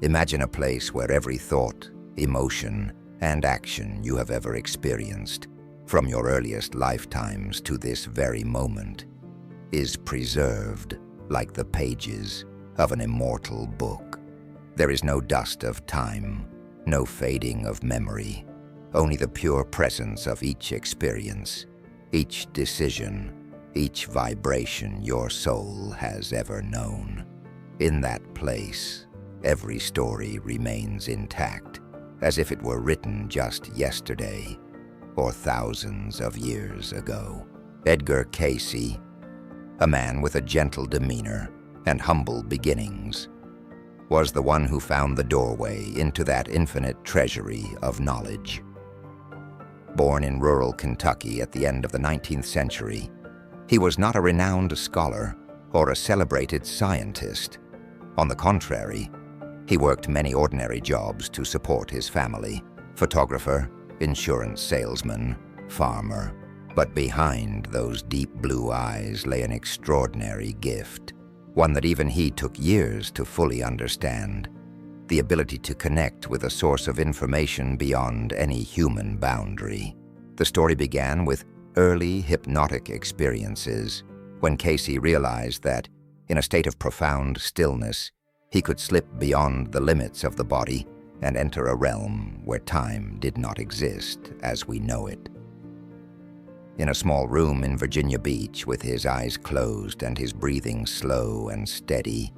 Imagine a place where every thought, emotion, and action you have ever experienced, from your earliest lifetimes to this very moment, is preserved like the pages of an immortal book. There is no dust of time, no fading of memory, only the pure presence of each experience, each decision, each vibration your soul has ever known. In that place, every story remains intact, as if it were written just yesterday or thousands of years ago. Edgar Cayce, a man with a gentle demeanor and humble beginnings, was the one who found the doorway into that infinite treasury of knowledge. Born in rural Kentucky at the end of the 19th century, he was not a renowned scholar or a celebrated scientist. On the contrary, he worked many ordinary jobs to support his family: photographer, insurance salesman, farmer. But behind those deep blue eyes lay an extraordinary gift, one that even he took years to fully understand: the ability to connect with a source of information beyond any human boundary. The story began with early hypnotic experiences, when Cayce realized that, in a state of profound stillness, he could slip beyond the limits of the body and enter a realm where time did not exist as we know it. In a small room in Virginia Beach, with his eyes closed and his breathing slow and steady,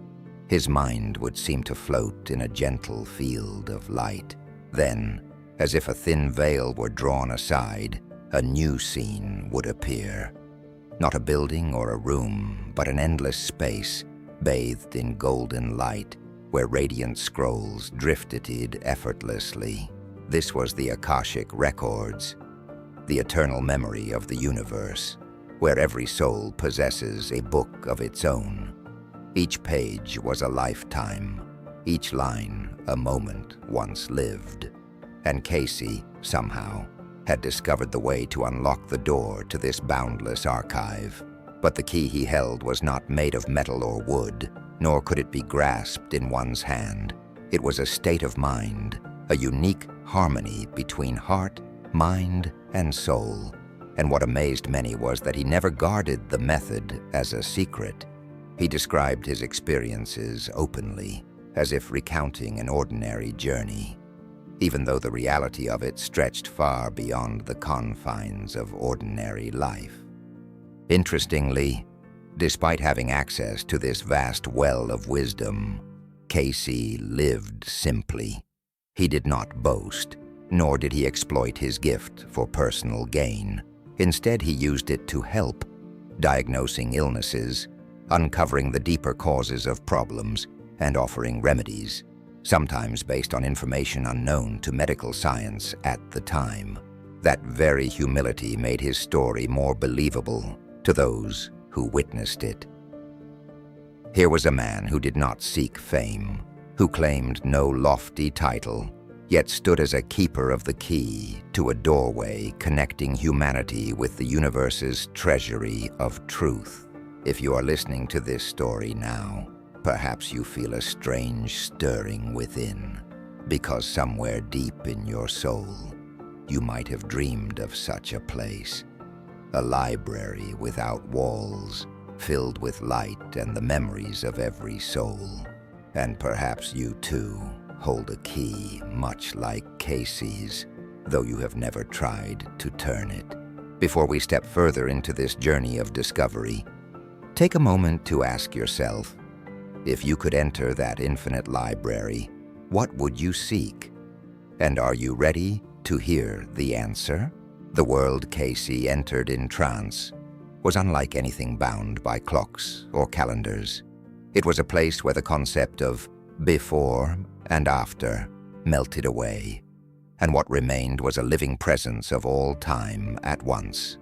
his mind would seem to float in a gentle field of light. Then, as if a thin veil were drawn aside, a new scene would appear. Not a building or a room, but an endless space, bathed in golden light, where radiant scrolls drifted effortlessly. This was the Akashic Records, the eternal memory of the universe, where every soul possesses a book of its own. Each page was a lifetime, each line a moment once lived. And Cayce, somehow, had discovered the way to unlock the door to this boundless archive. But the key he held was not made of metal or wood, nor could it be grasped in one's hand. It was a state of mind, a unique harmony between heart, mind, and soul. And what amazed many was that he never guarded the method as a secret. He described his experiences openly, as if recounting an ordinary journey, even though the reality of it stretched far beyond the confines of ordinary life. Interestingly, despite having access to this vast well of wisdom, Cayce lived simply. He did not boast, nor did he exploit his gift for personal gain. Instead, he used it to help, diagnosing illnesses, uncovering the deeper causes of problems, and offering remedies, sometimes based on information unknown to medical science at the time. That very humility made his story more believable to those who witnessed it. Here was a man who did not seek fame, who claimed no lofty title, yet stood as a keeper of the key to a doorway connecting humanity with the universe's treasury of truth. If you are listening to this story now, perhaps you feel a strange stirring within, because somewhere deep in your soul, you might have dreamed of such a place. A library without walls, filled with light and the memories of every soul. And perhaps you too hold a key much like Cayce's, though you have never tried to turn it. Before we step further into this journey of discovery, take a moment to ask yourself, if you could enter that infinite library, what would you seek? And are you ready to hear the answer? The world Cayce entered in trance was unlike anything bound by clocks or calendars. It was a place where the concept of before and after melted away, and what remained was a living presence of all time at once.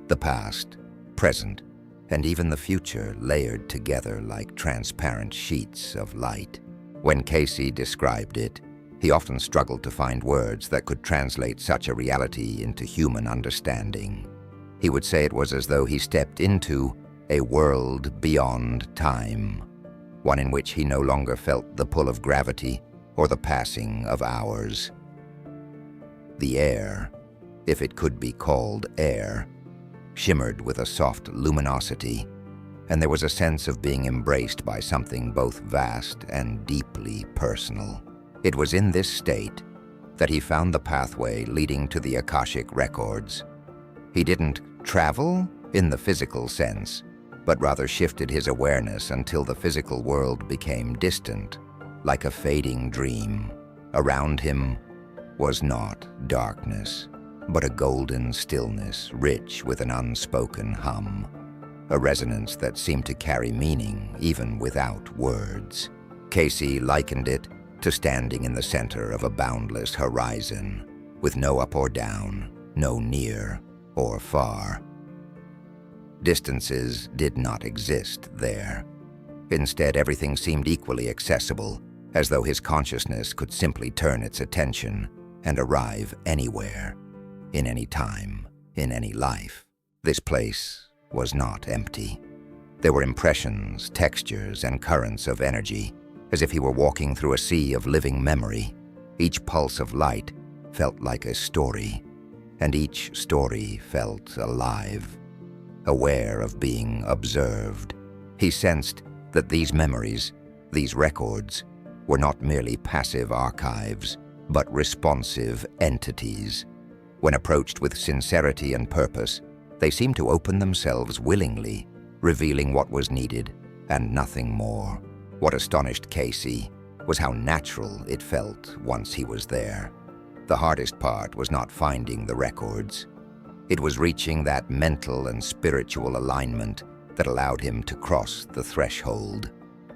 The past, present, and even the future layered together like transparent sheets of light. When Cayce described it, he often struggled to find words that could translate such a reality into human understanding. He would say it was as though he stepped into a world beyond time, one in which he no longer felt the pull of gravity or the passing of hours. The air, if it could be called air, shimmered with a soft luminosity, and there was a sense of being embraced by something both vast and deeply personal. It was in this state that he found the pathway leading to the Akashic Records. He didn't travel in the physical sense, but rather shifted his awareness until the physical world became distant, like a fading dream. Around him was not darkness, but a golden stillness rich with an unspoken hum, a resonance that seemed to carry meaning even without words. Cayce likened it to standing in the center of a boundless horizon, with no up or down, no near or far. Distances did not exist there. Instead, everything seemed equally accessible, as though his consciousness could simply turn its attention and arrive anywhere, in any time, in any life. This place was not empty. There were impressions, textures, and currents of energy, as if he were walking through a sea of living memory. Each pulse of light felt like a story, and each story felt alive, aware of being observed. He sensed that these memories, these records, were not merely passive archives, but responsive entities. When approached with sincerity and purpose, they seemed to open themselves willingly, revealing what was needed and nothing more. What astonished Cayce was how natural it felt once he was there. The hardest part was not finding the records. It was reaching that mental and spiritual alignment that allowed him to cross the threshold.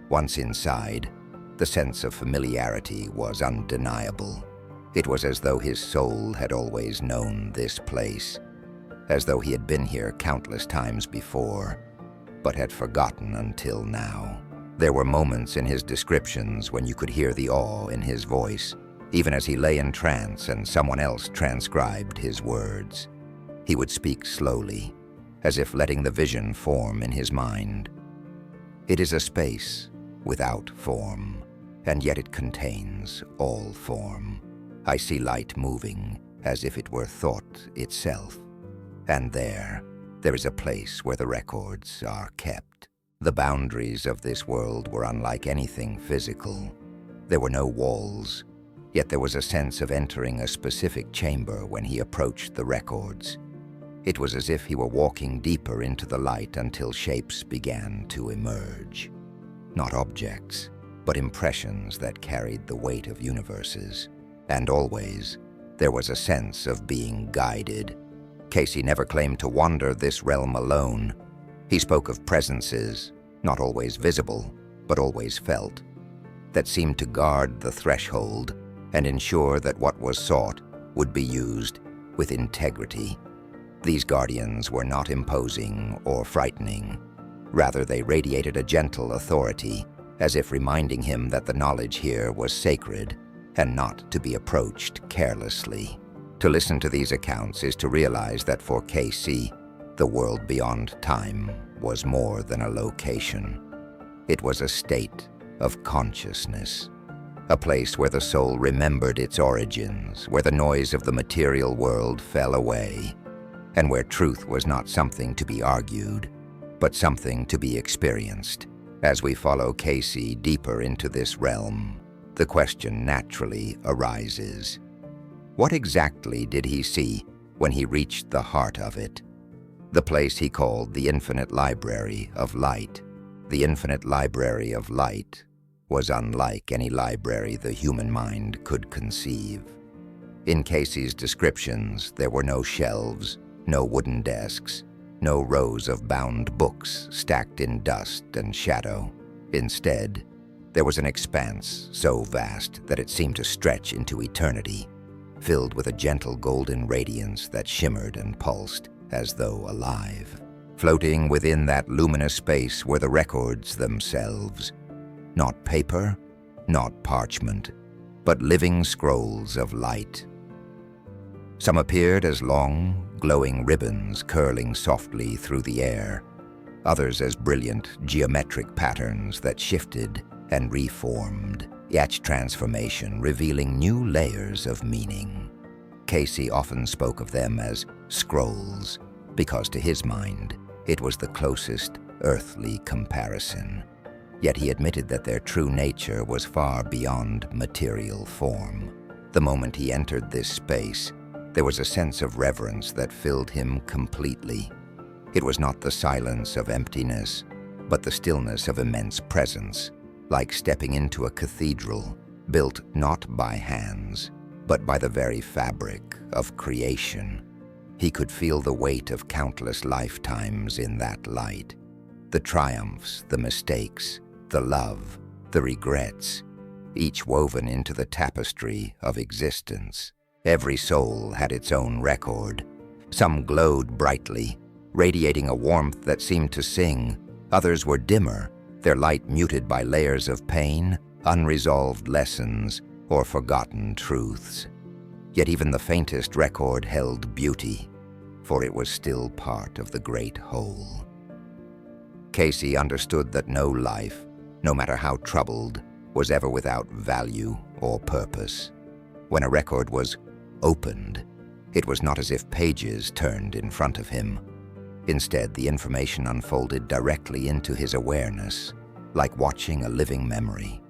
Once inside, the sense of familiarity was undeniable. It was as though his soul had always known this place, as though he had been here countless times before, but had forgotten until now. There were moments in his descriptions when you could hear the awe in his voice, even as he lay in trance and someone else transcribed his words. He would speak slowly, as if letting the vision form in his mind. It is a space without form, and yet it contains all form. I see light moving as if it were thought itself. And there is a place where the records are kept. The boundaries of this world were unlike anything physical. There were no walls, yet there was a sense of entering a specific chamber when he approached the records. It was as if he were walking deeper into the light until shapes began to emerge. Not objects, but impressions that carried the weight of universes. And always, there was a sense of being guided. Cayce never claimed to wander this realm alone. He spoke of presences, not always visible, but always felt, that seemed to guard the threshold and ensure that what was sought would be used with integrity. These guardians were not imposing or frightening. Rather, they radiated a gentle authority, as if reminding him that the knowledge here was sacred and not to be approached carelessly. To listen to these accounts is to realize that for Cayce, the world beyond time was more than a location. It was a state of consciousness, a place where the soul remembered its origins, where the noise of the material world fell away, and where truth was not something to be argued, but something to be experienced. As we follow Cayce deeper into this realm, the question naturally arises: what exactly did he see when he reached the heart of it? The place he called the Infinite Library of Light. The Infinite Library of Light was unlike any library the human mind could conceive. In Cayce's descriptions, there were no shelves, no wooden desks, no rows of bound books stacked in dust and shadow. Instead, there was an expanse so vast that it seemed to stretch into eternity, filled with a gentle golden radiance that shimmered and pulsed as though alive. Floating within that luminous space were the records themselves, not paper, not parchment, but living scrolls of light. Some appeared as long, glowing ribbons curling softly through the air. others as brilliant geometric patterns that shifted and reformed, each transformation revealing new layers of meaning. Cayce often spoke of them as scrolls, because to his mind, it was the closest earthly comparison. Yet he admitted that their true nature was far beyond material form. The moment he entered this space, there was a sense of reverence that filled him completely. It was not the silence of emptiness, but the stillness of immense presence, like stepping into a cathedral built not by hands, but by the very fabric of creation. He could feel the weight of countless lifetimes in that light. The triumphs, the mistakes, the love, the regrets, each woven into the tapestry of existence. Every soul had its own record. Some glowed brightly, radiating a warmth that seemed to sing. Others were dimmer, their light muted by layers of pain, unresolved lessons, or forgotten truths. Yet even the faintest record held beauty, for it was still part of the great whole. Cayce understood that no life, no matter how troubled, was ever without value or purpose. When a record was opened, it was not as if pages turned in front of him. Instead, the information unfolded directly into his awareness, like watching a living memory.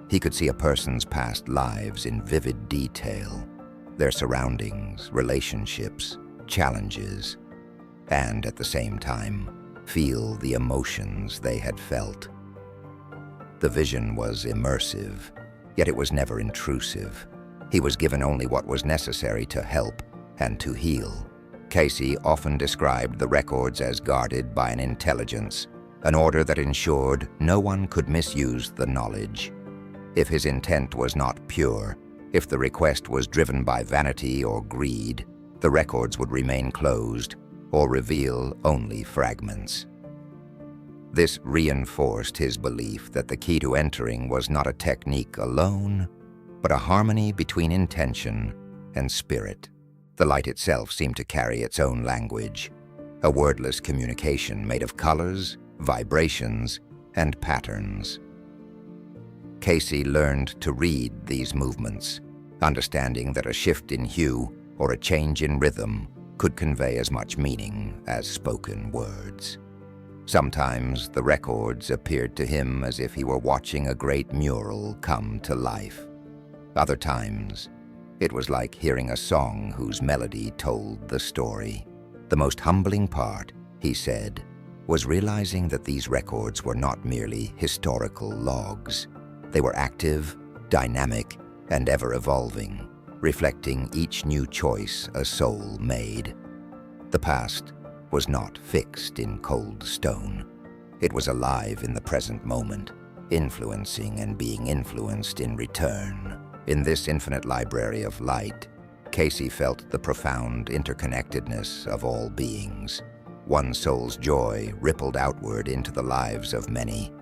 He could see a person's past lives in vivid detail, their surroundings, relationships, challenges, and at the same time, feel the emotions they had felt. The vision was immersive, yet it was never intrusive. He was given only what was necessary to help and to heal. Cayce often described the records as guarded by an intelligence, an order that ensured no one could misuse the knowledge. If his intent was not pure, if the request was driven by vanity or greed, the records would remain closed or reveal only fragments. This reinforced his belief that the key to entering was not a technique alone, but a harmony between intention and spirit. The light itself seemed to carry its own language, a wordless communication made of colors, vibrations, and patterns. Cayce learned to read these movements, understanding that a shift in hue or a change in rhythm could convey as much meaning as spoken words. Sometimes the records appeared to him as if he were watching a great mural come to life. Other times, it was like hearing a song whose melody told the story. The most humbling part, he said, was realizing that these records were not merely historical logs. They were active, dynamic, and ever-evolving, reflecting each new choice a soul made. The past was not fixed in cold stone. It was alive in the present moment, influencing and being influenced in return. In this infinite library of light, Cayce felt the profound interconnectedness of all beings. One soul's joy rippled outward into the lives of many.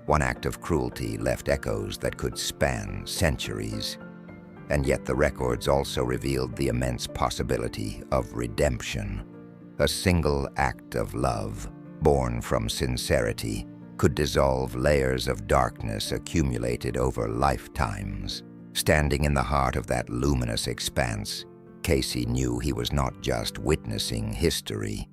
One act of cruelty left echoes that could span centuries. And yet the records also revealed the immense possibility of redemption. A single act of love, born from sincerity, could dissolve layers of darkness accumulated over lifetimes. Standing in the heart of that luminous expanse, Cayce knew he was not just witnessing history.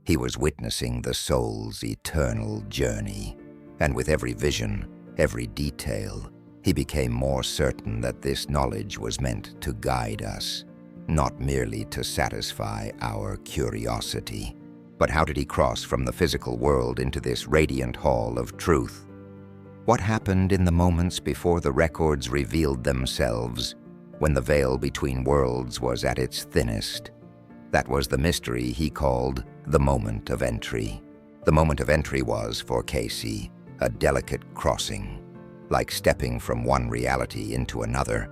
He was witnessing the soul's eternal journey. And with every vision, every detail, he became more certain that this knowledge was meant to guide us, not merely to satisfy our curiosity. But how did he cross from the physical world into this radiant hall of truth? What happened in the moments before the records revealed themselves, when the veil between worlds was at its thinnest? That was the mystery he called the moment of entry. The moment of entry was, for Cayce, a delicate crossing, like stepping from one reality into another,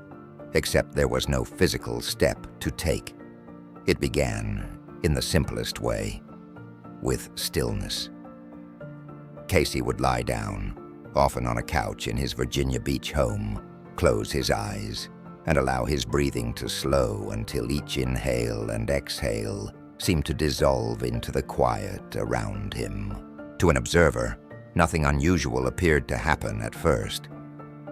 except there was no physical step to take. It began, in the simplest way, with stillness. Cayce would lie down, often on a couch in his Virginia Beach home, close his eyes, and allow his breathing to slow until each inhale and exhale seemed to dissolve into the quiet around him. To an observer, nothing unusual appeared to happen at first.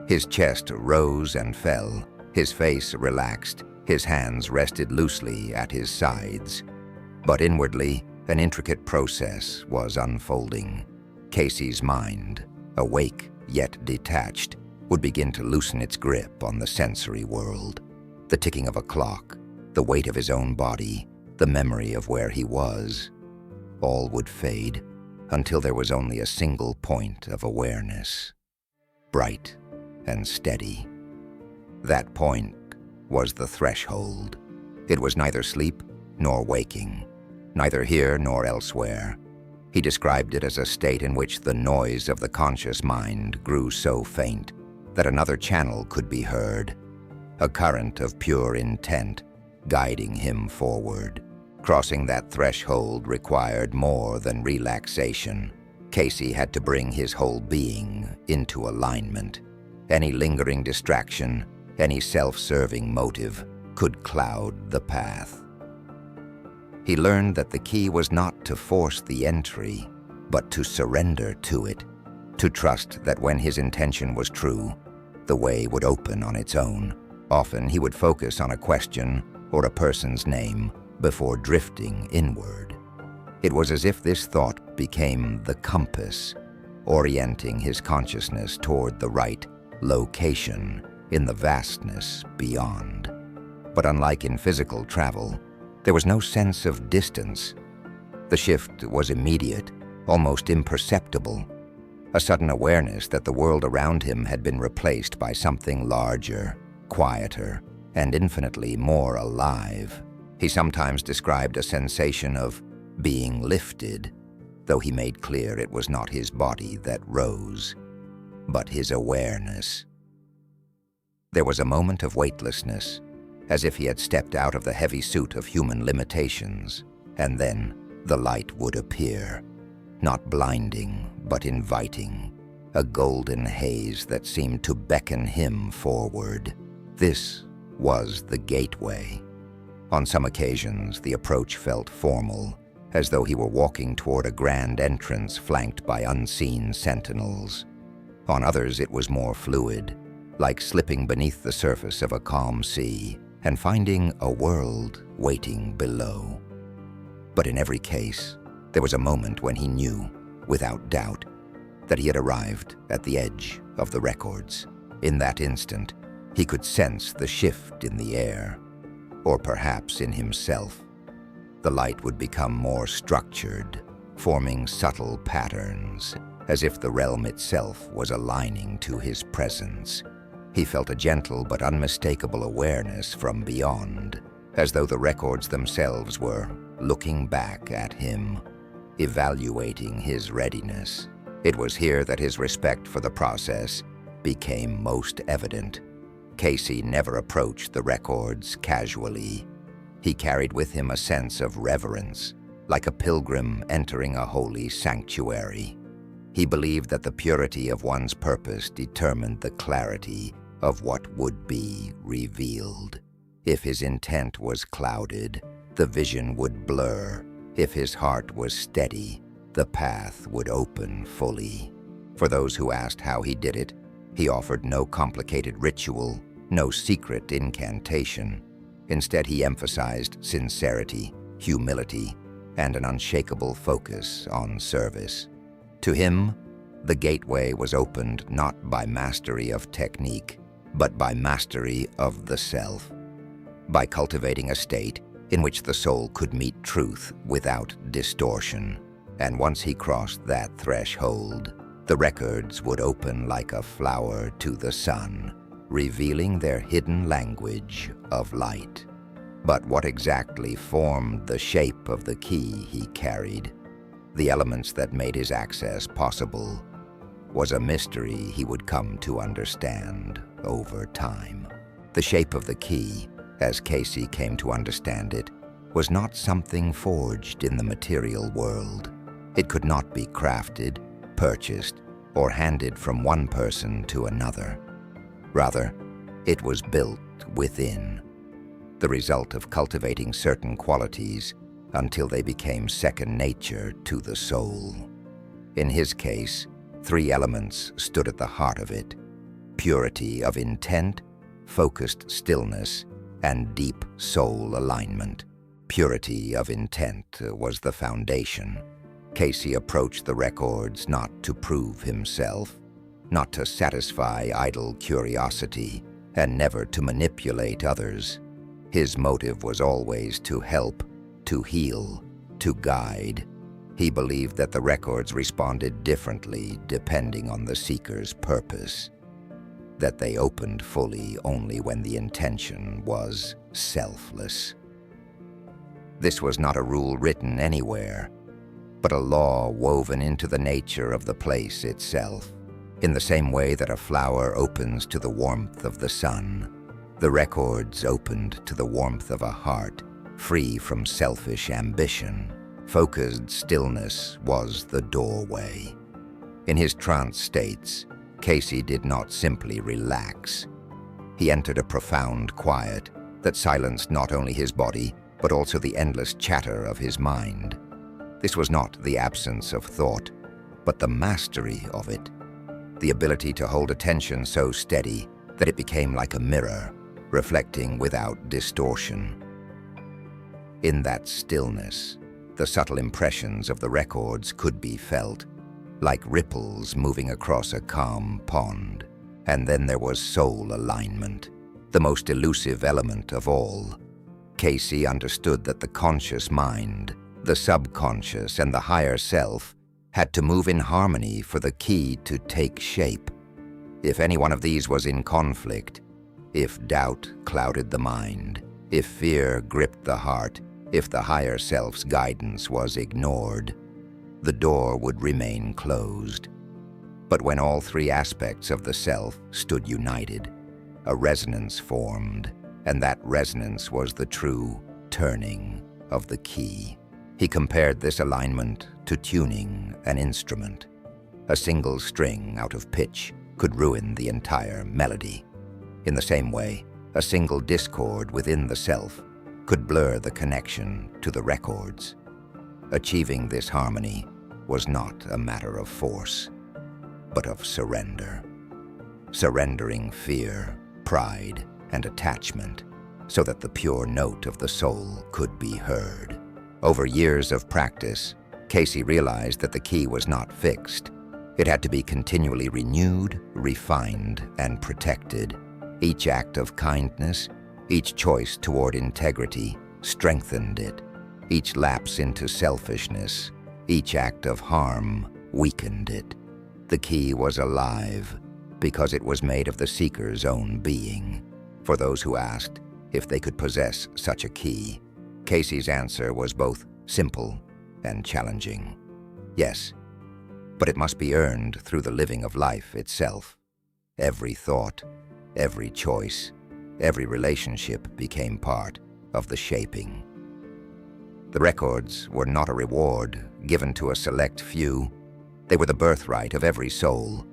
His chest rose and fell, his face relaxed, his hands rested loosely at his sides. But inwardly, an intricate process was unfolding. Cayce's mind, awake yet detached, would begin to loosen its grip on the sensory world. The ticking of a clock, the weight of his own body, the memory of where he was, all would fade until there was only a single point of awareness, bright and steady. That point was the threshold. It was neither sleep nor waking, neither here nor elsewhere. He described it as a state in which the noise of the conscious mind grew so faint that another channel could be heard, a current of pure intent guiding him forward. Crossing that threshold required more than relaxation. Cayce had to bring his whole being into alignment. Any lingering distraction, any self-serving motive could cloud the path. He learned that the key was not to force the entry, but to surrender to it, to trust that when his intention was true, the way would open on its own. Often he would focus on a question or a person's name before drifting inward. It was as if this thought became the compass, orienting his consciousness toward the right location in the vastness beyond. But unlike in physical travel, there was no sense of distance. The shift was immediate, almost imperceptible, a sudden awareness that the world around him had been replaced by something larger, quieter, and infinitely more alive. He sometimes described a sensation of being lifted, though he made clear it was not his body that rose, but his awareness. There was a moment of weightlessness, as if he had stepped out of the heavy suit of human limitations, and then the light would appear, not blinding, but inviting, a golden haze that seemed to beckon him forward. This was the gateway. On some occasions, the approach felt formal, as though he were walking toward a grand entrance flanked by unseen sentinels. On others, it was more fluid, like slipping beneath the surface of a calm sea and finding a world waiting below. But in every case, there was a moment when he knew, without doubt, that he had arrived at the edge of the records. In that instant, he could sense the shift in the air, or perhaps in himself. The light would become more structured, forming subtle patterns, as if the realm itself was aligning to his presence. He felt a gentle but unmistakable awareness from beyond, as though the records themselves were looking back at him, evaluating his readiness. It was here that his respect for the process became most evident. Cayce never approached the records casually. He carried with him a sense of reverence, like a pilgrim entering a holy sanctuary. He believed that the purity of one's purpose determined the clarity of what would be revealed. If his intent was clouded, the vision would blur. If his heart was steady, the path would open fully. For those who asked how he did it, he offered no complicated ritual, no secret incantation. Instead, he emphasized sincerity, humility, and an unshakable focus on service. To him, the gateway was opened not by mastery of technique, but by mastery of the self, by cultivating a state in which the soul could meet truth without distortion. And once he crossed that threshold, the records would open like a flower to the sun, revealing their hidden language of light. But what exactly formed the shape of the key he carried, the elements that made his access possible, was a mystery he would come to understand over time. The shape of the key, as Cayce came to understand it, was not something forged in the material world. It could not be crafted, purchased, or handed from one person to another. Rather, it was built within, the result of cultivating certain qualities until they became second nature to the soul. In his case, three elements stood at the heart of it: purity of intent, focused stillness, and deep soul alignment. Purity of intent was the foundation. Cayce approached the records not to prove himself, not to satisfy idle curiosity, and never to manipulate others. His motive was always to help, to heal, to guide. He believed that the records responded differently depending on the seeker's purpose, that they opened fully only when the intention was selfless. This was not a rule written anywhere, but a law woven into the nature of the place itself. In the same way that a flower opens to the warmth of the sun, the records opened to the warmth of a heart free from selfish ambition. Focused stillness was the doorway. In his trance states, Cayce did not simply relax. He entered a profound quiet that silenced not only his body, but also the endless chatter of his mind. This was not the absence of thought, but the mastery of it. The ability to hold attention so steady that it became like a mirror, reflecting without distortion. In that stillness, the subtle impressions of the records could be felt, like ripples moving across a calm pond. And then there was soul alignment, the most elusive element of all. Cayce understood that the conscious mind, the subconscious, and the higher self had to move in harmony for the key to take shape. If any one of these was in conflict, if doubt clouded the mind, if fear gripped the heart, if the higher self's guidance was ignored, the door would remain closed. But when all three aspects of the self stood united, a resonance formed, and that resonance was the true turning of the key. He compared this alignment to tuning an instrument. A single string out of pitch could ruin the entire melody. In the same way, a single discord within the self could blur the connection to the records. Achieving this harmony was not a matter of force, but of surrender. Surrendering fear, pride, and attachment so that the pure note of the soul could be heard. Over years of practice, Cayce realized that the key was not fixed. It had to be continually renewed, refined, and protected. Each act of kindness, each choice toward integrity, strengthened it. Each lapse into selfishness, each act of harm, weakened it. The key was alive because it was made of the seeker's own being. For those who asked if they could possess such a key, Cayce's answer was both simple and challenging. Yes, but it must be earned through the living of life itself. Every thought, every choice, every relationship became part of the shaping. The records were not a reward given to a select few. They were the birthright of every soul,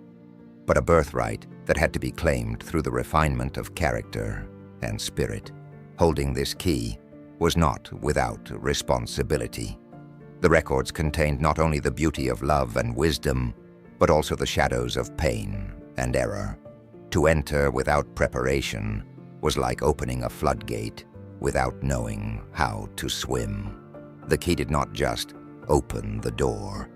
but a birthright that had to be claimed through the refinement of character and spirit. Holding this key was not without responsibility. The records contained not only the beauty of love and wisdom, but also the shadows of pain and error. To enter without preparation was like opening a floodgate without knowing how to swim. The key did not just open the door.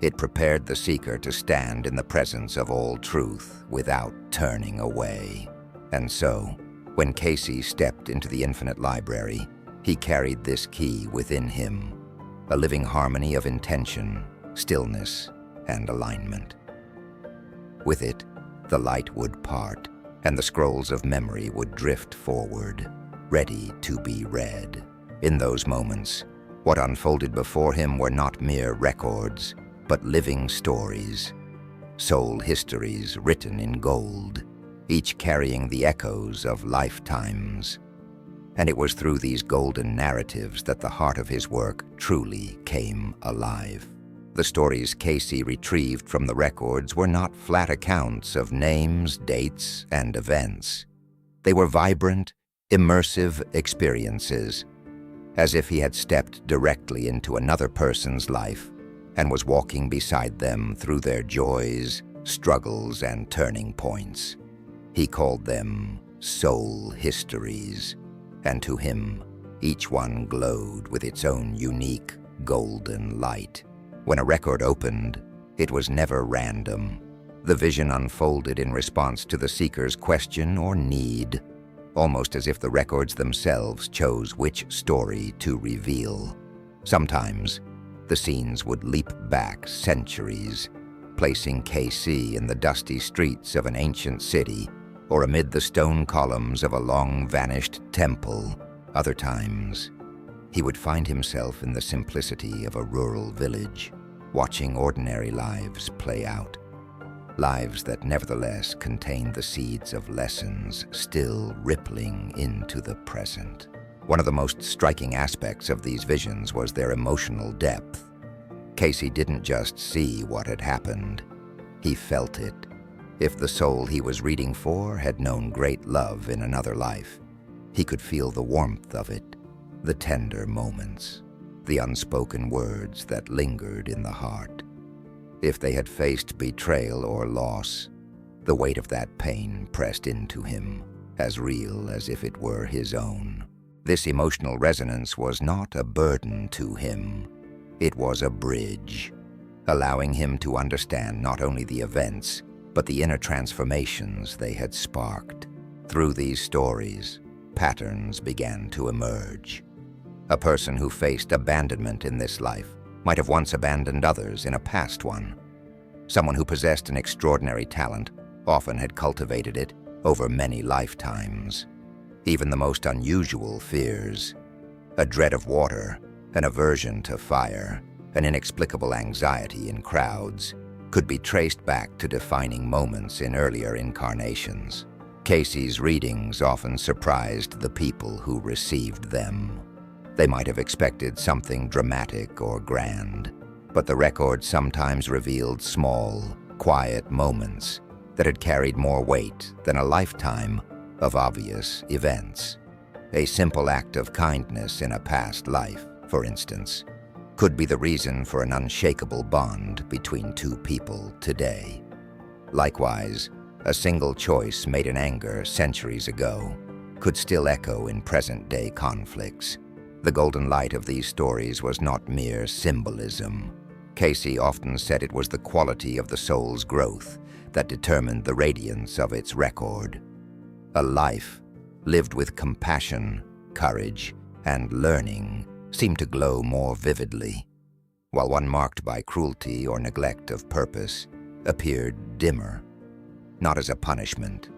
It prepared the seeker to stand in the presence of all truth without turning away. And so, when Cayce stepped into the infinite library, he carried this key within him, a living harmony of intention, stillness, and alignment. With it, the light would part, and the scrolls of memory would drift forward, ready to be read. In those moments, what unfolded before him were not mere records, but living stories, soul histories written in gold, each carrying the echoes of lifetimes. And it was through these golden narratives that the heart of his work truly came alive. The stories Cayce retrieved from the records were not flat accounts of names, dates, and events. They were vibrant, immersive experiences, as if he had stepped directly into another person's life and was walking beside them through their joys, struggles, and turning points. He called them soul histories, and to him, each one glowed with its own unique golden light. When a record opened, it was never random. The vision unfolded in response to the seeker's question or need, almost as if the records themselves chose which story to reveal. Sometimes, the scenes would leap back centuries, placing Cayce in the dusty streets of an ancient city or amid the stone columns of a long-vanished temple. Other times, he would find himself in the simplicity of a rural village, watching ordinary lives play out. Lives that nevertheless contained the seeds of lessons still rippling into the present. One of the most striking aspects of these visions was their emotional depth. Cayce didn't just see what had happened, he felt it. If the soul he was reading for had known great love in another life, he could feel the warmth of it, the tender moments, the unspoken words that lingered in the heart. If they had faced betrayal or loss, the weight of that pain pressed into him, as real as if it were his own. This emotional resonance was not a burden to him. It was a bridge, allowing him to understand not only the events, but the inner transformations they had sparked. Through these stories, patterns began to emerge. A person who faced abandonment in this life might have once abandoned others in a past one. Someone who possessed an extraordinary talent often had cultivated it over many lifetimes. Even the most unusual fears, a dread of water, an aversion to fire, an inexplicable anxiety in crowds, could be traced back to defining moments in earlier incarnations. Cayce's readings often surprised the people who received them. They might have expected something dramatic or grand, but the record sometimes revealed small, quiet moments that had carried more weight than a lifetime of obvious events. A simple act of kindness in a past life, for instance, could be the reason for an unshakable bond between two people today. Likewise, a single choice made in anger centuries ago could still echo in present-day conflicts. The golden light of these stories was not mere symbolism. Cayce often said it was the quality of the soul's growth that determined the radiance of its record. A life lived with compassion, courage, and learning seemed to glow more vividly, while one marked by cruelty or neglect of purpose appeared dimmer, not as a punishment,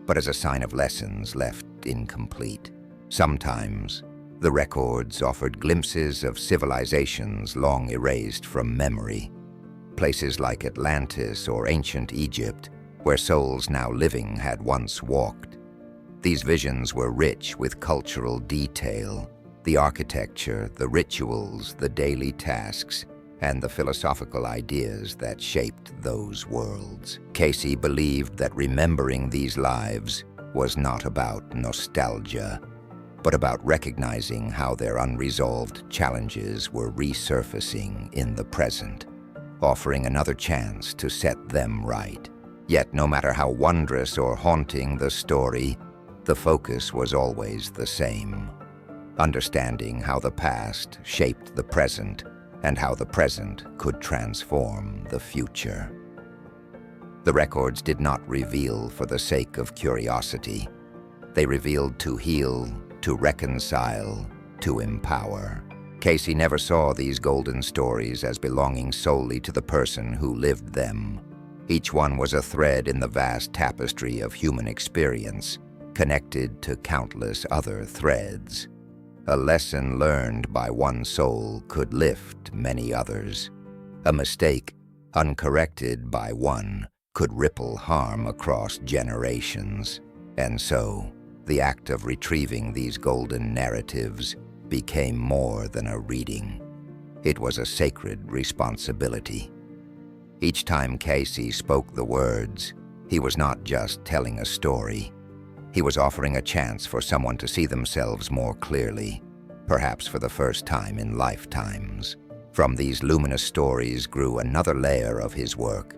but as a sign of lessons left incomplete. Sometimes, the records offered glimpses of civilizations long erased from memory, places like Atlantis or ancient Egypt, where souls now living had once walked. These visions were rich with cultural detail, the architecture, the rituals, the daily tasks, and the philosophical ideas that shaped those worlds. Cayce believed that remembering these lives was not about nostalgia, but about recognizing how their unresolved challenges were resurfacing in the present, offering another chance to set them right. Yet no matter how wondrous or haunting the story, the focus was always the same: understanding how the past shaped the present and how the present could transform the future. The records did not reveal for the sake of curiosity. They revealed to heal, to reconcile, to empower. Cayce never saw these golden stories as belonging solely to the person who lived them. Each one was a thread in the vast tapestry of human experience, connected to countless other threads. A lesson learned by one soul could lift many others. A mistake, uncorrected by one, could ripple harm across generations. And so, the act of retrieving these golden narratives became more than a reading. It was a sacred responsibility. Each time Cayce spoke the words, he was not just telling a story. He was offering a chance for someone to see themselves more clearly, perhaps for the first time in lifetimes. From these luminous stories grew another layer of his work,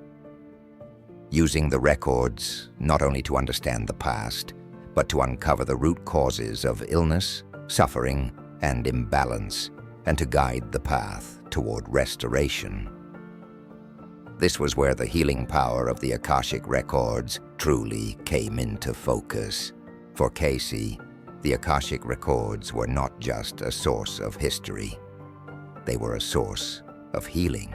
using the records not only to understand the past, but to uncover the root causes of illness, suffering, and imbalance, and to guide the path toward restoration. This was where the healing power of the Akashic Records truly came into focus. For Cayce, the Akashic Records were not just a source of history. They were a source of healing.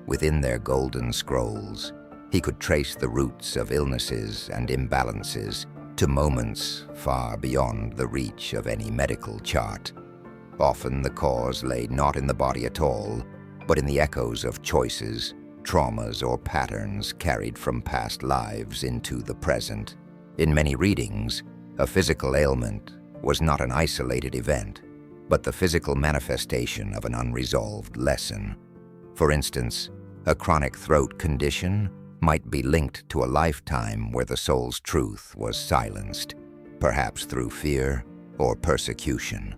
Within their golden scrolls, he could trace the roots of illnesses and imbalances to moments far beyond the reach of any medical chart. Often the cause lay not in the body at all, but in the echoes of choices, traumas, or patterns carried from past lives into the present. In many readings, a physical ailment was not an isolated event, but the physical manifestation of an unresolved lesson. For instance, a chronic throat condition might be linked to a lifetime where the soul's truth was silenced, perhaps through fear or persecution.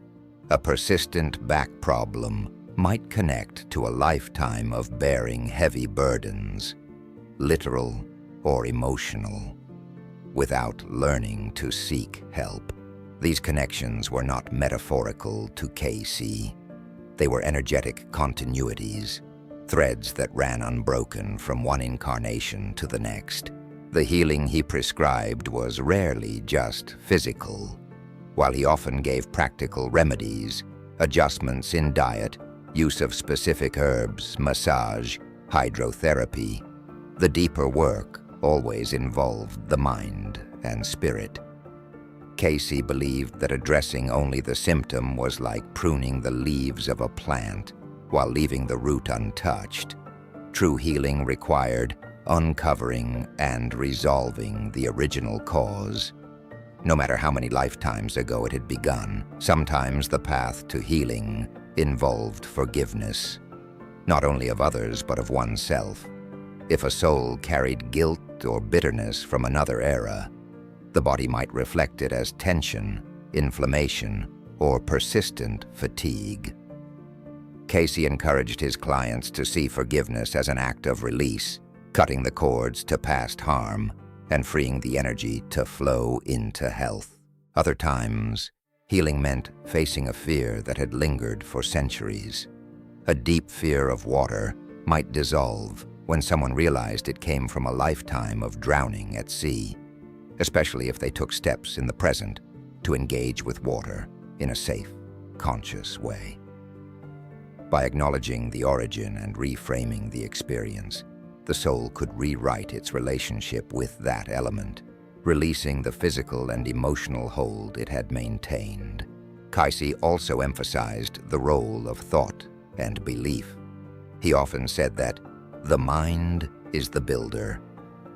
A persistent back problem might connect to a lifetime of bearing heavy burdens, literal or emotional, without learning to seek help. These connections were not metaphorical to Cayce. They were energetic continuities, threads that ran unbroken from one incarnation to the next. The healing he prescribed was rarely just physical. While he often gave practical remedies, adjustments in diet, use of specific herbs, massage, hydrotherapy, the deeper work always involved the mind and spirit. Cayce believed that addressing only the symptom was like pruning the leaves of a plant while leaving the root untouched. True healing required uncovering and resolving the original cause. No matter how many lifetimes ago it had begun, sometimes the path to healing involved forgiveness, not only of others but of oneself. If a soul carried guilt or bitterness from another era, the body might reflect it as tension, inflammation, or persistent fatigue. Cayce encouraged his clients to see forgiveness as an act of release, cutting the cords to past harm and freeing the energy to flow into health. Other times, healing meant facing a fear that had lingered for centuries. A deep fear of water might dissolve when someone realized it came from a lifetime of drowning at sea, especially if they took steps in the present to engage with water in a safe, conscious way. By acknowledging the origin and reframing the experience, the soul could rewrite its relationship with that element, releasing the physical and emotional hold it had maintained. Cayce also emphasized the role of thought and belief. He often said that the mind is the builder,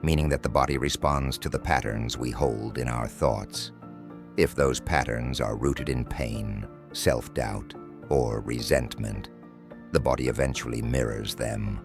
meaning that the body responds to the patterns we hold in our thoughts. If those patterns are rooted in pain, self-doubt, or resentment, the body eventually mirrors them.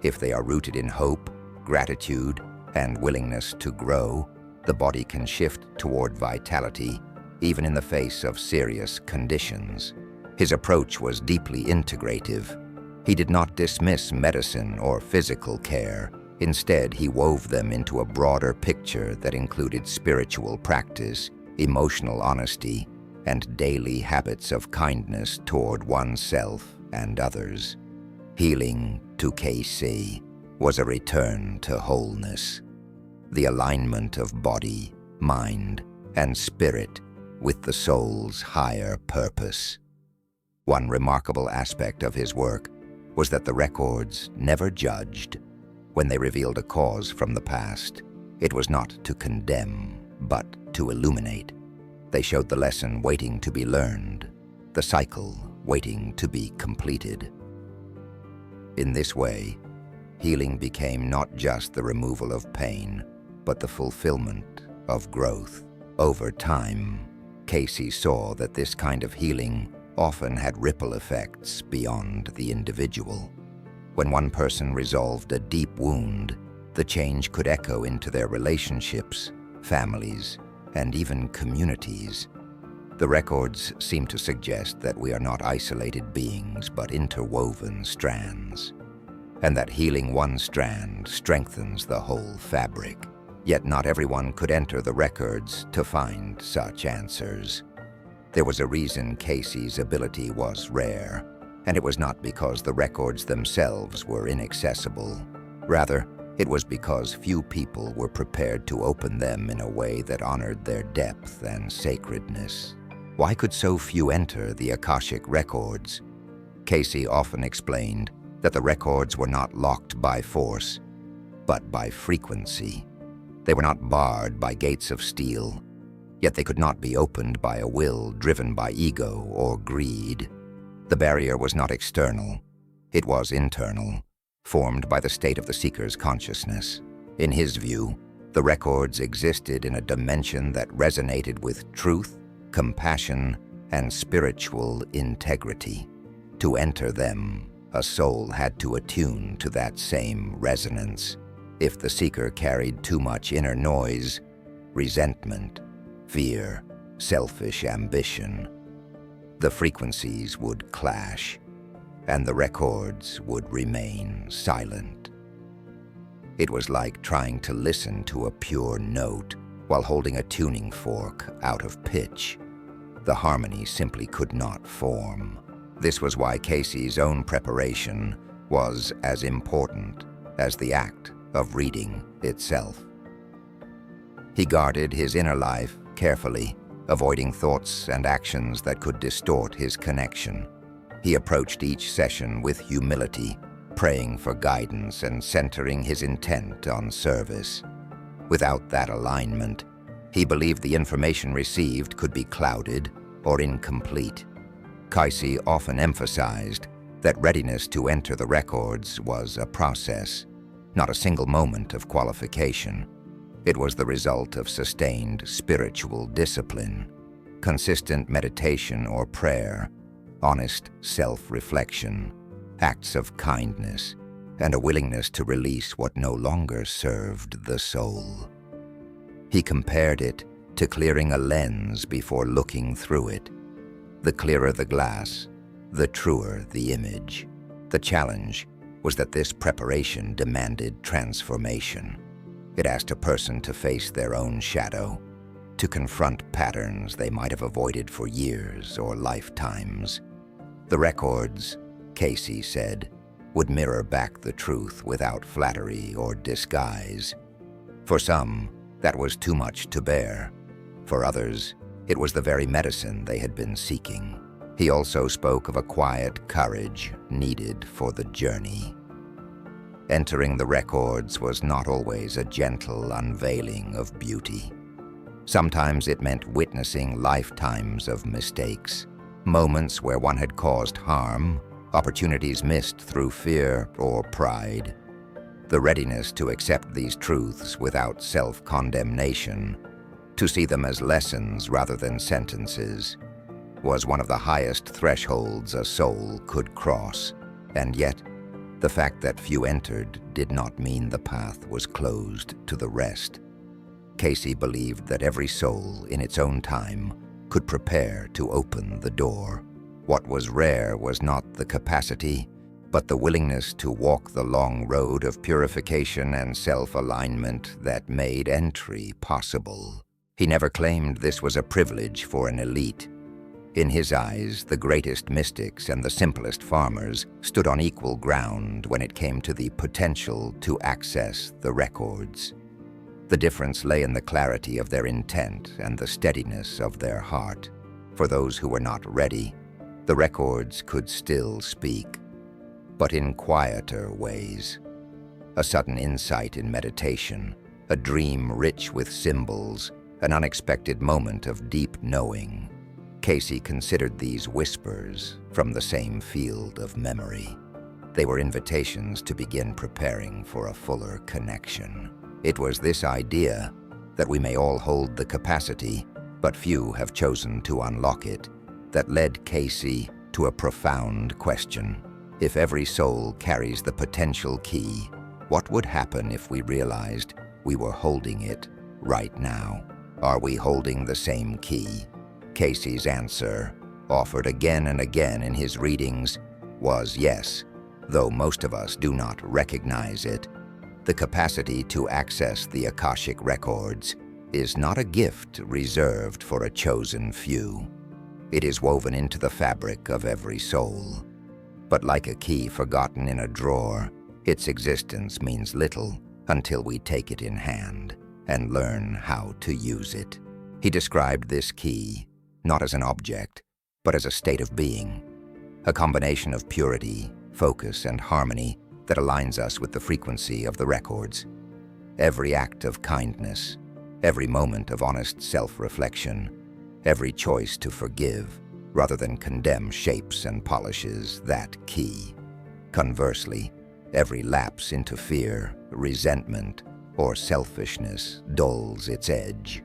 If they are rooted in hope, gratitude, and willingness to grow, the body can shift toward vitality, even in the face of serious conditions. His approach was deeply integrative. He did not dismiss medicine or physical care. Instead, he wove them into a broader picture that included spiritual practice, emotional honesty, and daily habits of kindness toward oneself and others. Healing, to Cayce, was a return to wholeness, the alignment of body, mind, and spirit with the soul's higher purpose. One remarkable aspect of his work was that the records never judged. When they revealed a cause from the past, it was not to condemn, but to illuminate. They showed the lesson waiting to be learned, the cycle waiting to be completed. In this way, healing became not just the removal of pain, but the fulfillment of growth. Over time, Cayce saw that this kind of healing often had ripple effects beyond the individual. When one person resolved a deep wound, the change could echo into their relationships, families, and even communities. The records seem to suggest that we are not isolated beings but interwoven strands, and that healing one strand strengthens the whole fabric. Yet not everyone could enter the records to find such answers. There was a reason Cayce's ability was rare, and it was not because the records themselves were inaccessible. Rather, it was because few people were prepared to open them in a way that honored their depth and sacredness. Why could so few enter the Akashic Records? Cayce often explained that the records were not locked by force, but by frequency. They were not barred by gates of steel, yet they could not be opened by a will driven by ego or greed. The barrier was not external, it was internal, formed by the state of the seeker's consciousness. In his view, the records existed in a dimension that resonated with truth, compassion, and spiritual integrity. To enter them, a soul had to attune to that same resonance. If the seeker carried too much inner noise, resentment, fear, selfish ambition, the frequencies would clash, and the records would remain silent. It was like trying to listen to a pure note while holding a tuning fork out of pitch. The harmony simply could not form. This was why Cayce's own preparation was as important as the act of reading itself. He guarded his inner life carefully, avoiding thoughts and actions that could distort his connection. He approached each session with humility, praying for guidance and centering his intent on service. Without that alignment, he believed the information received could be clouded or incomplete. Cayce often emphasized that readiness to enter the records was a process, not a single moment of qualification. It was the result of sustained spiritual discipline, consistent meditation or prayer, honest self-reflection, acts of kindness, and a willingness to release what no longer served the soul. He compared it to clearing a lens before looking through it. The clearer the glass, the truer the image. The challenge was that this preparation demanded transformation. It asked a person to face their own shadow, to confront patterns they might have avoided for years or lifetimes. The records, Cayce said, would mirror back the truth without flattery or disguise. For some, that was too much to bear. For others, it was the very medicine they had been seeking. He also spoke of a quiet courage needed for the journey. Entering the records was not always a gentle unveiling of beauty. Sometimes it meant witnessing lifetimes of mistakes, moments where one had caused harm, opportunities missed through fear or pride. The readiness to accept these truths without self-condemnation, to see them as lessons rather than sentences, was one of the highest thresholds a soul could cross. And yet, the fact that few entered did not mean the path was closed to the rest. Cayce believed that every soul, in its own time, could prepare to open the door. What was rare was not the capacity, but the willingness to walk the long road of purification and self-alignment that made entry possible. He never claimed this was a privilege for an elite. In his eyes, the greatest mystics and the simplest farmers stood on equal ground when it came to the potential to access the records. The difference lay in the clarity of their intent and the steadiness of their heart. For those who were not ready, the records could still speak, but in quieter ways. A sudden insight in meditation, a dream rich with symbols, an unexpected moment of deep knowing. Cayce considered these whispers from the same field of memory. They were invitations to begin preparing for a fuller connection. It was this idea that we may all hold the capacity, but few have chosen to unlock it, that led Cayce to a profound question. If every soul carries the potential key, what would happen if we realized we were holding it right now? Are we holding the same key? Cayce's answer, offered again and again in his readings, was yes, though most of us do not recognize it. The capacity to access the Akashic Records is not a gift reserved for a chosen few. It is woven into the fabric of every soul. But like a key forgotten in a drawer, its existence means little until we take it in hand and learn how to use it. He described this key not as an object, but as a state of being, a combination of purity, focus, and harmony that aligns us with the frequency of the records. Every act of kindness, every moment of honest self-reflection, every choice to forgive rather than condemn shapes and polishes that key. Conversely, every lapse into fear, resentment, or selfishness dulls its edge,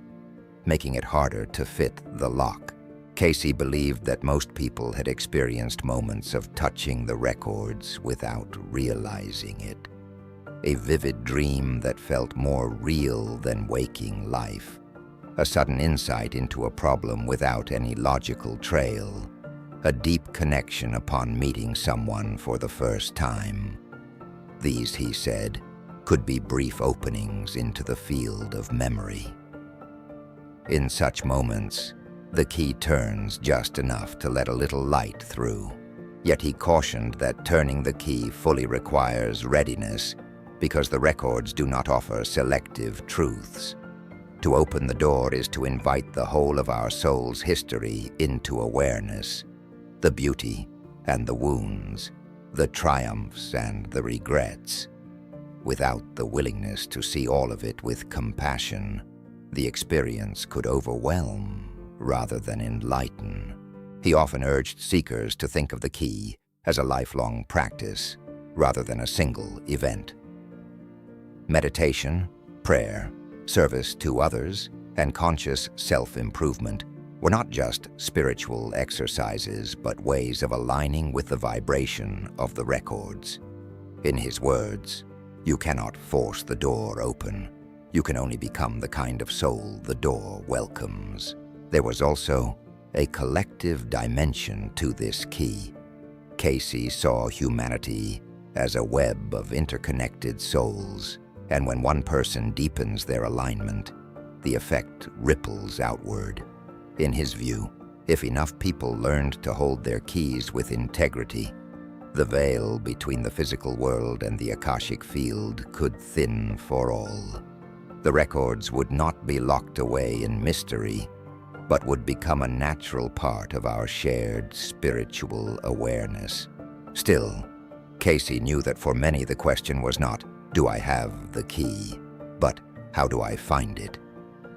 making it harder to fit the lock. Cayce believed that most people had experienced moments of touching the records without realizing it. A vivid dream that felt more real than waking life. A sudden insight into a problem without any logical trail. A deep connection upon meeting someone for the first time. These, he said, could be brief openings into the field of memory. In such moments, the key turns just enough to let a little light through. Yet he cautioned that turning the key fully requires readiness because the records do not offer selective truths. To open the door is to invite the whole of our soul's history into awareness, the beauty and the wounds, the triumphs and the regrets. Without the willingness to see all of it with compassion, the experience could overwhelm rather than enlighten. He often urged seekers to think of the key as a lifelong practice rather than a single event. Meditation, prayer, service to others, and conscious self-improvement were not just spiritual exercises, but ways of aligning with the vibration of the records. In his words, "You cannot force the door open. You can only become the kind of soul the door welcomes." There was also a collective dimension to this key. Cayce saw humanity as a web of interconnected souls, and when one person deepens their alignment, the effect ripples outward. In his view, if enough people learned to hold their keys with integrity, the veil between the physical world and the Akashic field could thin for all. The records would not be locked away in mystery, but would become a natural part of our shared spiritual awareness. Still, Cayce knew that for many the question was not, "Do I have the key?" but "How do I find it?"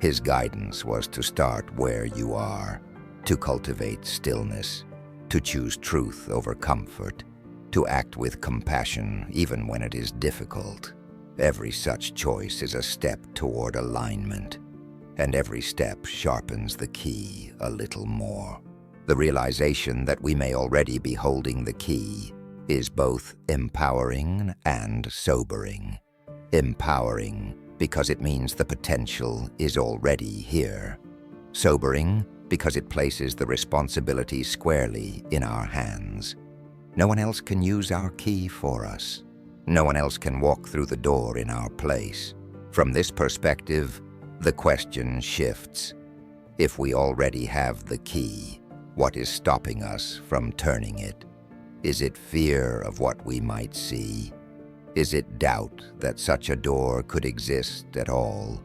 His guidance was to start where you are, to cultivate stillness, to choose truth over comfort, to act with compassion even when it is difficult. Every such choice is a step toward alignment, and every step sharpens the key a little more. The realization that we may already be holding the key is both empowering and sobering. Empowering because it means the potential is already here. Sobering because it places the responsibility squarely in our hands. No one else can use our key for us. No one else can walk through the door in our place. From this perspective, the question shifts. If we already have the key, what is stopping us from turning it? Is it fear of what we might see? Is it doubt that such a door could exist at all?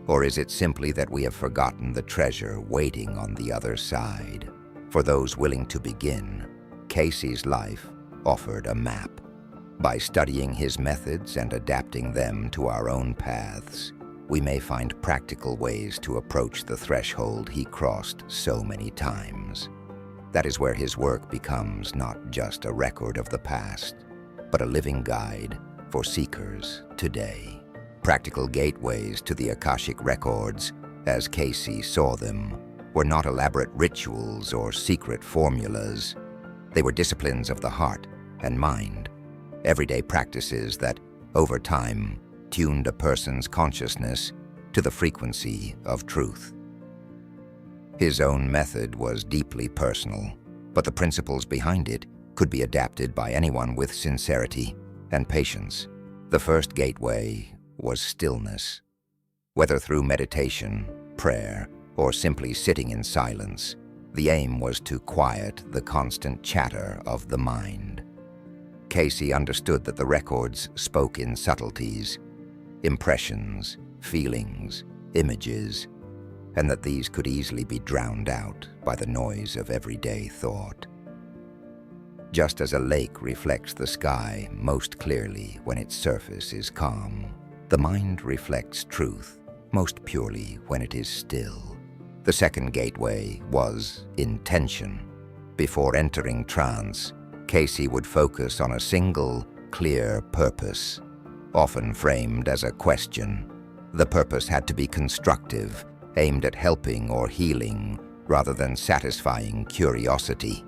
Or is it simply that we have forgotten the treasure waiting on the other side? For those willing to begin, Cayce's life offered a map. By studying his methods and adapting them to our own paths, we may find practical ways to approach the threshold he crossed so many times. That is where his work becomes not just a record of the past, but a living guide for seekers today. Practical gateways to the Akashic Records, as Cayce saw them, were not elaborate rituals or secret formulas. They were disciplines of the heart and mind, everyday practices that, over time, tuned a person's consciousness to the frequency of truth. His own method was deeply personal, but the principles behind it could be adapted by anyone with sincerity and patience. The first gateway was stillness. Whether through meditation, prayer, or simply sitting in silence, the aim was to quiet the constant chatter of the mind. Cayce understood that the records spoke in subtleties, impressions, feelings, images, and that these could easily be drowned out by the noise of everyday thought. Just as a lake reflects the sky most clearly when its surface is calm, the mind reflects truth most purely when it is still. The second gateway was intention. Before entering trance, Cayce would focus on a single, clear purpose, often framed as a question. The purpose had to be constructive, aimed at helping or healing, rather than satisfying curiosity.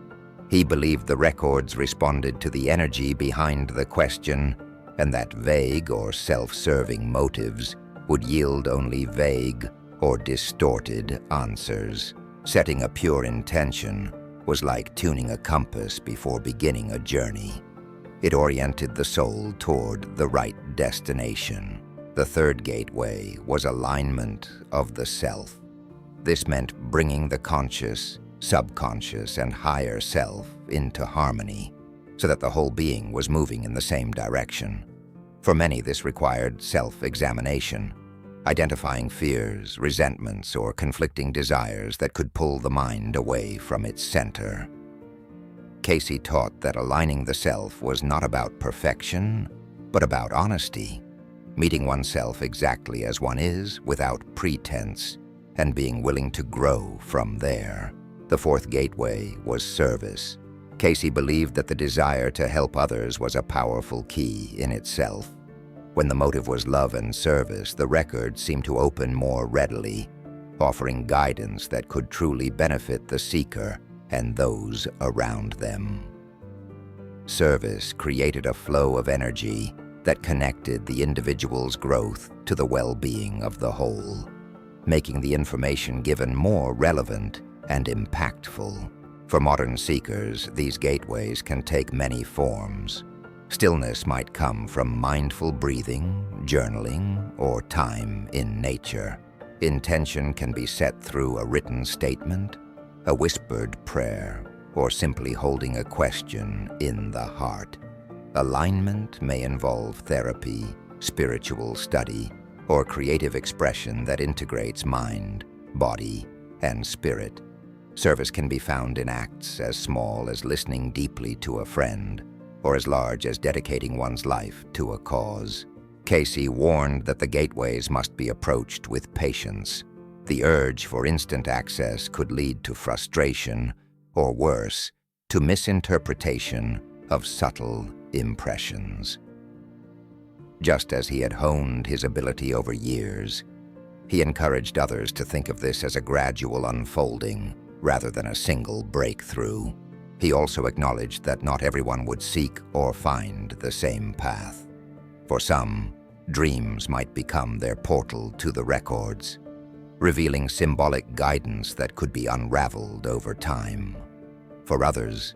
He believed the records responded to the energy behind the question, and that vague or self-serving motives would yield only vague or distorted answers. Setting a pure intention was like tuning a compass before beginning a journey. It oriented the soul toward the right destination. The third gateway was alignment of the self. This meant bringing the conscious, subconscious, and higher self into harmony, so that the whole being was moving in the same direction. For many, this required self-examination, identifying fears, resentments, or conflicting desires that could pull the mind away from its center. Cayce taught that aligning the self was not about perfection, but about honesty, meeting oneself exactly as one is without pretense, and being willing to grow from there. The fourth gateway was service. Cayce believed that the desire to help others was a powerful key in itself. When the motive was love and service, the records seemed to open more readily, offering guidance that could truly benefit the seeker and those around them. Service created a flow of energy that connected the individual's growth to the well-being of the whole, making the information given more relevant and impactful. For modern seekers, these gateways can take many forms. Stillness might come from mindful breathing, journaling, or time in nature. Intention can be set through a written statement, a whispered prayer, or simply holding a question in the heart. Alignment may involve therapy, spiritual study, or creative expression that integrates mind, body, and spirit. Service can be found in acts as small as listening deeply to a friend, or as large as dedicating one's life to a cause. Cayce warned that the gateways must be approached with patience. The urge for instant access could lead to frustration, or worse, to misinterpretation of subtle impressions. Just as he had honed his ability over years, he encouraged others to think of this as a gradual unfolding rather than a single breakthrough. He also acknowledged that not everyone would seek or find the same path. For some, dreams might become their portal to the records, revealing symbolic guidance that could be unraveled over time. For others,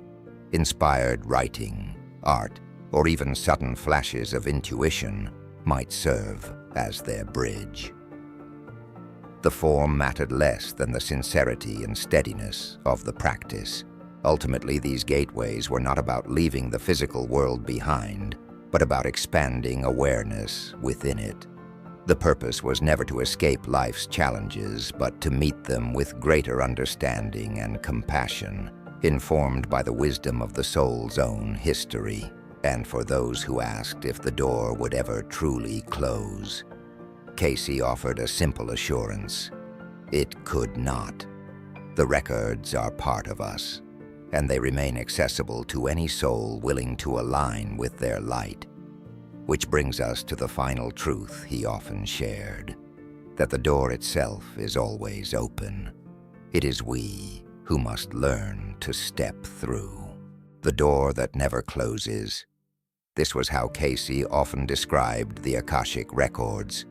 inspired writing, art, or even sudden flashes of intuition might serve as their bridge. The form mattered less than the sincerity and steadiness of the practice. Ultimately, these gateways were not about leaving the physical world behind, but about expanding awareness within it. The purpose was never to escape life's challenges, but to meet them with greater understanding and compassion, informed by the wisdom of the soul's own history. And for those who asked if the door would ever truly close, Cayce offered a simple assurance: it could not. The records are part of us, and they remain accessible to any soul willing to align with their light. Which brings us to the final truth he often shared, that the door itself is always open. It is we who must learn to step through. The door that never closes. This was how Cayce often described the Akashic Records.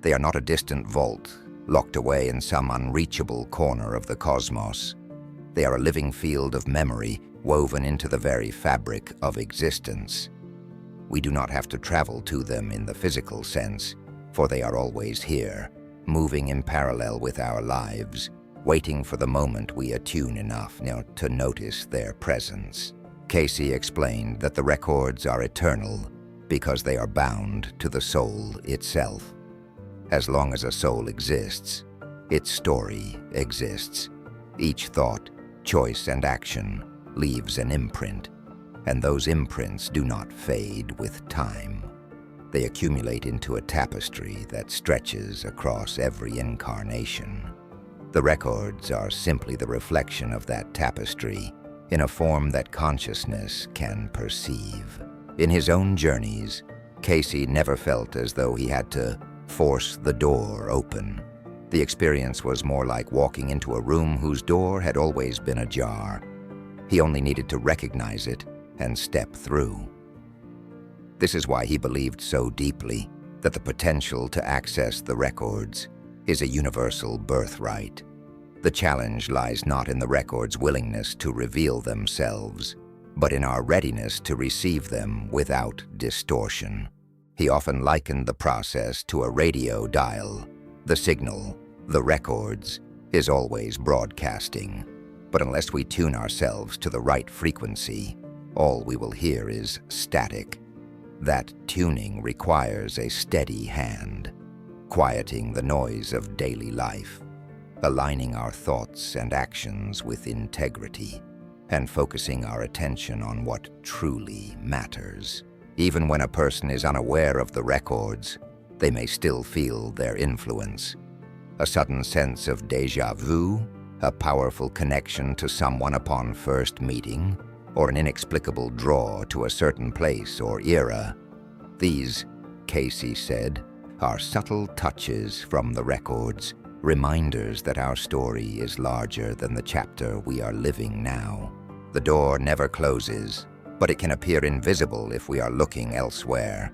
They are not a distant vault, locked away in some unreachable corner of the cosmos. They are a living field of memory woven into the very fabric of existence. We do not have to travel to them in the physical sense, for they are always here, moving in parallel with our lives, waiting for the moment we attune enough to notice their presence. Cayce explained that the records are eternal because they are bound to the soul itself. As long as a soul exists, its story exists. Each thought, choice, and action leaves an imprint, and those imprints do not fade with time. They accumulate into a tapestry that stretches across every incarnation. The records are simply the reflection of that tapestry in a form that consciousness can perceive. In his own journeys, Cayce never felt as though he had to force the door open. The experience was more like walking into a room whose door had always been ajar. He only needed to recognize it and step through. This is why he believed so deeply that the potential to access the records is a universal birthright. The challenge lies not in the records' willingness to reveal themselves, but in our readiness to receive them without distortion. He often likened the process to a radio dial. The signal, the records, is always broadcasting, but unless we tune ourselves to the right frequency, all we will hear is static. That tuning requires a steady hand, quieting the noise of daily life, aligning our thoughts and actions with integrity, and focusing our attention on what truly matters. Even when a person is unaware of the records, they may still feel their influence. A sudden sense of déjà vu, a powerful connection to someone upon first meeting, or an inexplicable draw to a certain place or era. These, Cayce said, are subtle touches from the records, reminders that our story is larger than the chapter we are living now. The door never closes, but it can appear invisible if we are looking elsewhere.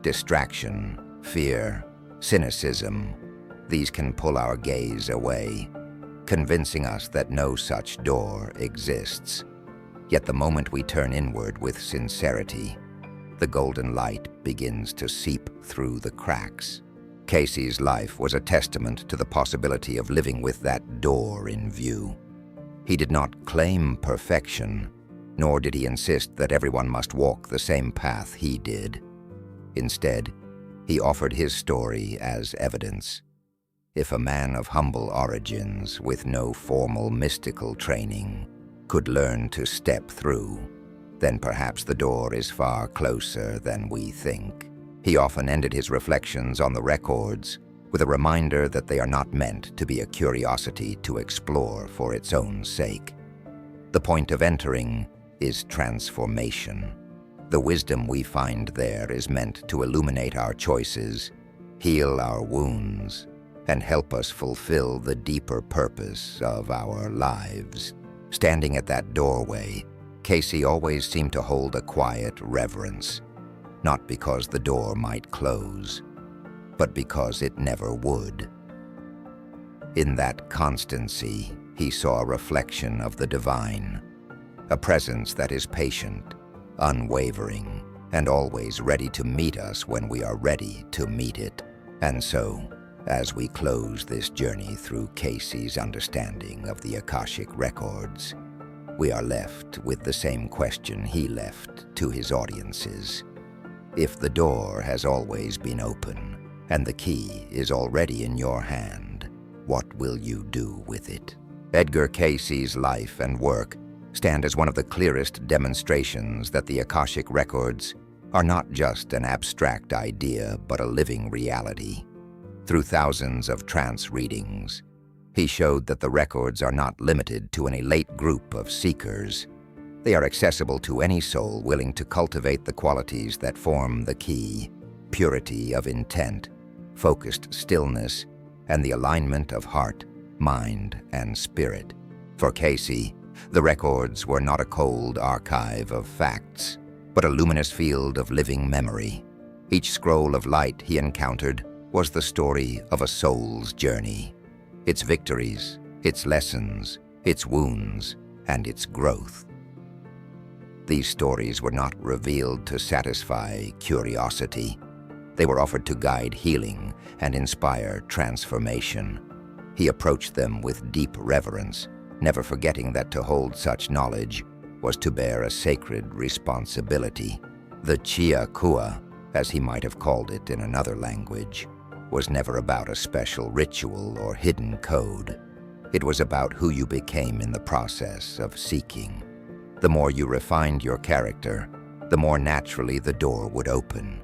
Distraction, fear, cynicism, these can pull our gaze away, convincing us that no such door exists. Yet the moment we turn inward with sincerity, the golden light begins to seep through the cracks. Cayce's life was a testament to the possibility of living with that door in view. He did not claim perfection, nor did he insist that everyone must walk the same path he did. Instead, he offered his story as evidence. If a man of humble origins, with no formal mystical training, could learn to step through, then perhaps the door is far closer than we think. He often ended his reflections on the records with a reminder that they are not meant to be a curiosity to explore for its own sake. The point of entering is transformation. The wisdom we find there is meant to illuminate our choices, heal our wounds, and help us fulfill the deeper purpose of our lives. Standing at that doorway, Cayce always seemed to hold a quiet reverence, not because the door might close, but because it never would. In that constancy, he saw a reflection of the divine, a presence that is patient, unwavering, and always ready to meet us when we are ready to meet it. And so, as we close this journey through Cayce's understanding of the Akashic Records, we are left with the same question he left to his audiences. If the door has always been open, and the key is already in your hand, what will you do with it? Edgar Cayce's life and work stand as one of the clearest demonstrations that the Akashic Records are not just an abstract idea, but a living reality. Through thousands of trance readings, he showed that the records are not limited to an elite group of seekers. They are accessible to any soul willing to cultivate the qualities that form the key: purity of intent, focused stillness, and the alignment of heart, mind, and spirit. For Cayce, the records were not a cold archive of facts, but a luminous field of living memory. Each scroll of light he encountered was the story of a soul's journey, its victories, its lessons, its wounds, and its growth. These stories were not revealed to satisfy curiosity. They were offered to guide healing and inspire transformation. He approached them with deep reverence, never forgetting that to hold such knowledge was to bear a sacred responsibility. The Chia Kua, as he might have called it in another language, was never about a special ritual or hidden code. It was about who you became in the process of seeking. The more you refined your character, the more naturally the door would open.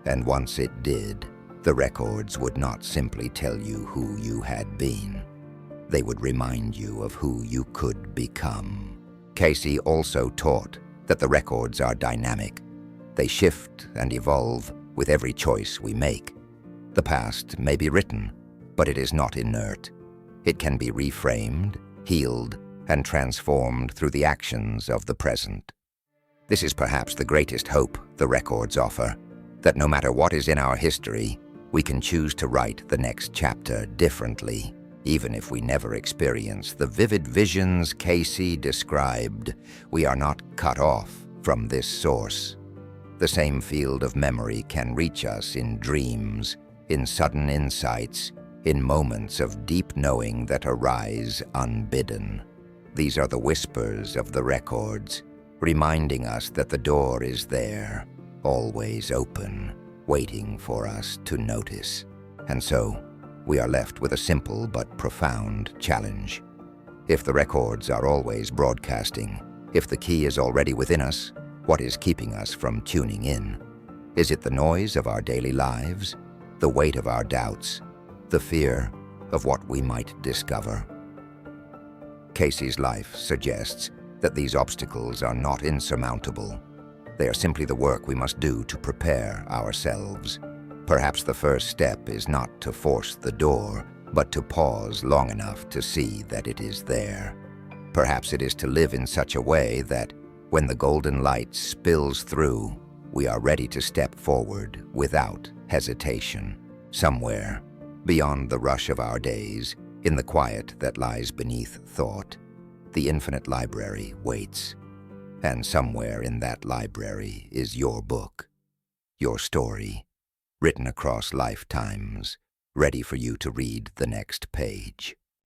And once it did, the records would not simply tell you who you had been. They would remind you of who you could become. Cayce also taught that the records are dynamic. They shift and evolve with every choice we make. The past may be written, but it is not inert. It can be reframed, healed, and transformed through the actions of the present. This is perhaps the greatest hope the records offer, that no matter what is in our history, we can choose to write the next chapter differently, even if we never experience the vivid visions Cayce described. We are not cut off from this source. The same field of memory can reach us in dreams, in sudden insights, in moments of deep knowing that arise unbidden. These are the whispers of the records, reminding us that the door is there, always open, waiting for us to notice. And so, we are left with a simple but profound challenge. If the records are always broadcasting, if the key is already within us, what is keeping us from tuning in? Is it the noise of our daily lives, the weight of our doubts, the fear of what we might discover? Cayce's life suggests that these obstacles are not insurmountable. They are simply the work we must do to prepare ourselves. Perhaps the first step is not to force the door, but to pause long enough to see that it is there. Perhaps it is to live in such a way that, when the golden light spills through, we are ready to step forward without hesitation. Somewhere, beyond the rush of our days, in the quiet that lies beneath thought, the infinite library waits. And somewhere in that library is your book, your story, written across lifetimes, ready for you to read the next page.